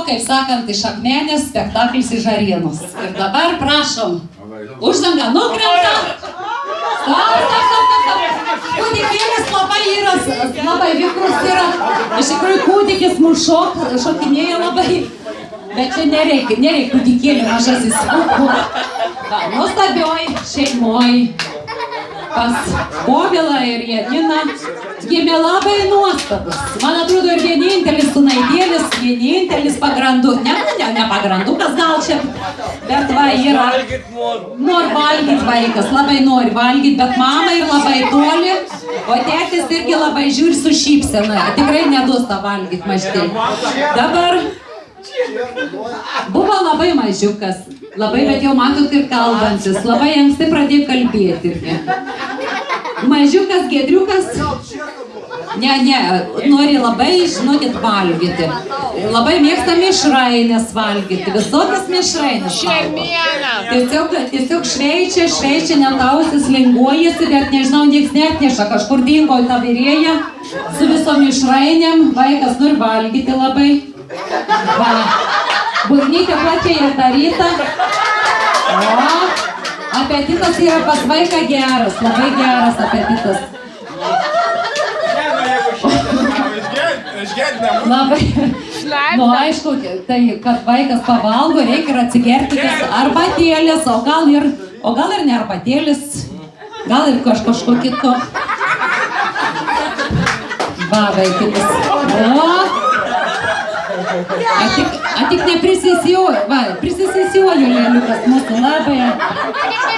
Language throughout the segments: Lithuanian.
Kaip sakant, iš Akmenės spektaklis į Žarėnus. Ir dabar prašom, uždanga nukrenta. Kūdikėlis labai yra, labai vikrus yra. Iš tikrųjų kūdikis mūsų šokinėja labai. Bet čia nereikia kūdikėlį mažasis. Nuostabioj šeimoj pas Povilą ir Janiną gimė labai nuostabus. Man atrodo, ir vienintelis sunaidėlis, vienintelis pagrandu, ne pagrandukas gal čia, bet va yra, nori valgyti vaikas, labai nori valgyti, bet mama ir labai toli, o tėtis irgi labai žiūri su šypsena, tikrai neduos tą valgyti mažtai. Dabar buvo labai mažiukas, labai, bet jau matot ir kalbantis, labai anksti pradėjo kalbėti irgi. Mažiukas, giedriukas, nori labai, žinokit, valgyti. Labai mėgsta mišrainės valgyti, visokias mišrainės valgo. Tiesiog šveičia, net ausis linguojasi, bet nežinau, nieks neatneša, kažkur dingo į tą virėją su visom mišrainėm, vaikas nori valgyti labai. Va, burnytė plačiai atidaryta. O, apetitas yra pas vaiką geras, labai geras apetitas. Labai, nu aišku, tai kad vaikas pavalgo, reikia ir atsigerti arbatėlės, o gal ir ne arbatėlės, gal ir kažko kito. Va, vaikitis. O, tik neprisisiuoju lėliukas mūsų labai,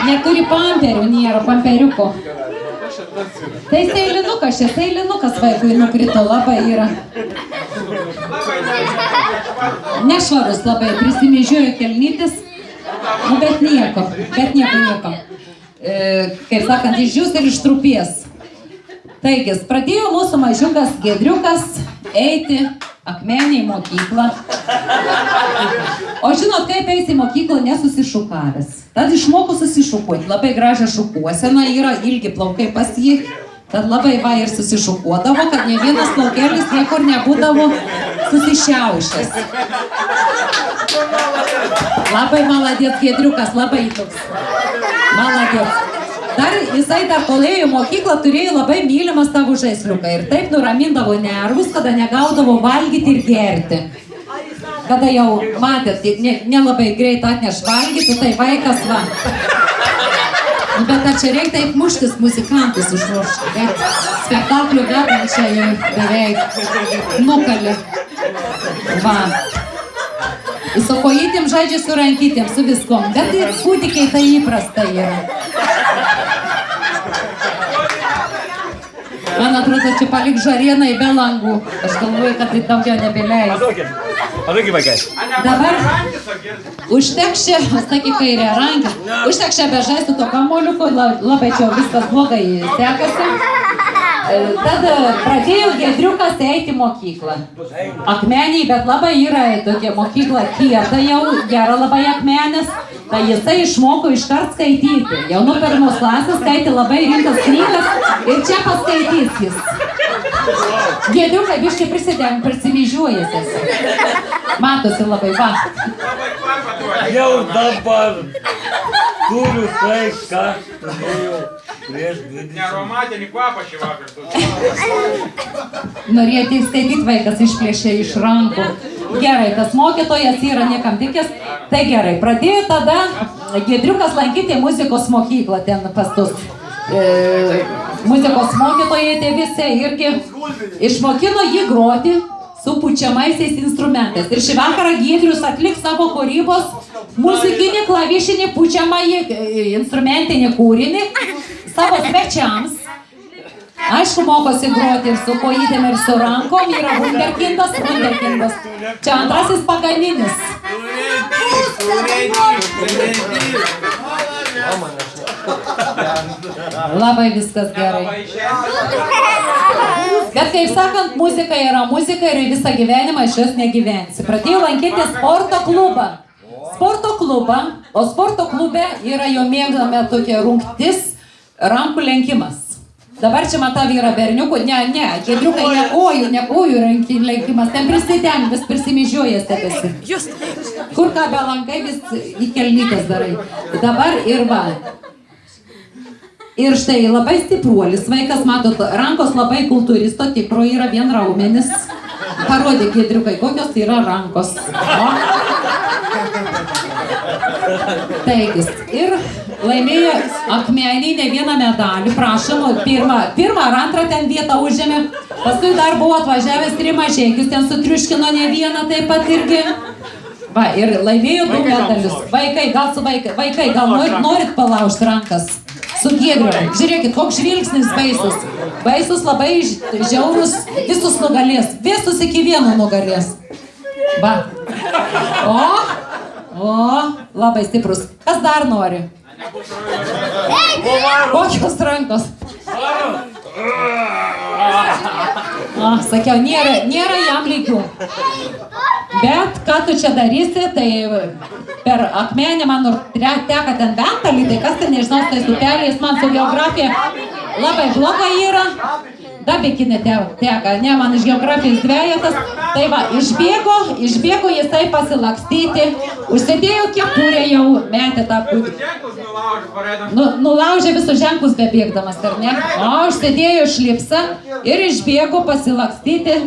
neturi pamperių, nėra pamperiuko. Tai seilinukas vaikui nukrito, labai yra. Nešvarus labai, prisimėžiojo kelnytis, nu bet nieko. Kaip sakant, išdžius ir ištrupės. Taigi, pradėjo mūsų mažiukas Giedriukas eiti Akmenėj į mokyklą. O žinot, kaip eis į mokyklą nesusišukavęs. Tad išmoko susišukuoti. Labai gražią šukuoseną yra, ilgi plaukai pas jį. Tad labai va ir susišukuodavo, kad ne vienas plaukelis niekur nebūdavo susišiaušęs. Labai maladėt Giedriukas, labai toks. Maladėt. Jisai dar kol ėjo mokyklą turėjo labai mylimą savo žaisliuką ir taip nuramindavo nervus, kada negaudavo valgyti ir gerti. Kada jau matėt, nelabai greit atneš valgyti, tai vaikas va. Bet ar čia reikia taip muštis muzikantus užmušti, bet spektaklių vedančią jau beveik nukalė. Va. Su kojytėm žaidžia su rankytėm, su viskom, bet ir kūdikiai tai įprasta yra. Man atrodo, čia palik Žarėnai be langų. Aš galvoju, kad tai daugiau nebeleis. Paduokit vaikai. Dabar užtekščia, sakyk, kairė rankė, užtekščia bežai su to kamuoliuku, labai čia viskas blogai sekasi. Tad pradėjo Giedriukas eiti mokyklą. Akmenėj, bet labai yra tokia mokykla kieta jau, gera labai Akmenės. Tai jisai išmoko iškart skaityti. Jau nuo pirmos klasės skaitė labai rimtas knygas ir čia paskaitys jis. Giedriukai biškai prisimyžiuojasi. Matosi labai, va. Jau dabar turiu tai, ką turėjau prieš 20. Nearomatinį kvapą šį vakar. Norėjo tik skaityti, vaikas išplėšė iš rankų. Gerai, tas mokytojas yra niekam tikęs. Tai gerai, pradėjo tada Giedriukas lankyti muzikos mokyklą ten pas tus. Muzikos mokytojai tie visi irgi išmokino jį groti su pučiamaisiais instrumentais. Ir šį vakarą Giedrius atliks savo kūrybos muzikinį, klavišinį, pučiamąjį instrumentinį kūrinį savo svečiams. Aišku, mokosi groti ir su kojytėm, ir su rankom, yra wunderkindas. Čia antrasis Paganinis. Labai viskas gerai. Bet kaip sakant, muzika yra muzika ir visą gyvenimą iš jos negyvensi. Pradėjau lankyti sporto klubą. O sporto klube yra jo mėgdame tokia rungtis, rankų lenkimas. Dabar čia matau yra berniukų, ne, Giedriukai ne kojų lenkimas, ten prisideng, vis prisimyžiuoja stebėsi. Kur ką belankai, vis į kelnytės darai. Dabar ir va. Ir štai labai stipruolis vaikas, matot, rankos labai kultūristo tikro yra vien raumenis. Parodė Giedriukai, kokios yra rankos. O? Taigis. Ir laimėjo akmenį ne vieną medalį, prašom, pirmą ar antrą ten vietą užėmė, paskui dar buvo atvažiavęs 3 mažiekius, ten sutriuškino ne vieną taip pat irgi. Va, ir laimėjo 2 medalius. Vaikai, gal norit palaužti rankas su Giedriu? Žiūrėkit, koks žvilgsnis baisus. Baisus labai žiaurus, visus nugalės, visus iki vieno nugalės. Va. O, labai stiprus. Kas dar nori? Kokios rankos? Sakiau, nėra jam lygių. Bet ką tu čia darysi, tai per akmenį man teka ten ventalį, tai kas ten nežinau, tai upeliais man su geografija labai bloga yra. Dabikinė teka, ne, man iš geografijos dvejetas. Tai va, išbėgo jisai pasilakstyti, užsidėjo kepurę jau, metė tą pūtį. Nulaužė visus ženklus bebėgdamas, ar ne? O, užsidėjo šlipsą ir išbėgo pasilakstyti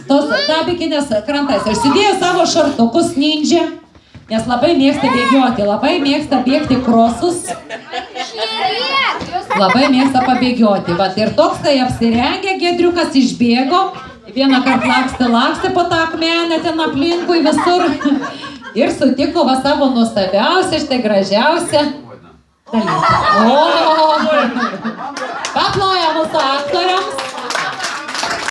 tos dabikinės krantais. Ir sudėjo savo šortukus ninja, nes labai mėgsta bėgioti, labai mėgsta bėgti krosus. Labai mėgsta pabėgioti. Vat, ir toks tai apsirengė, Giedriukas išbėgo, vieną kartą lakstė po tą akmenę ten aplinkui visur ir sutiko va savo nuostabiausią, štai gražiausią dalyką. O, paploja mūsų aktorių.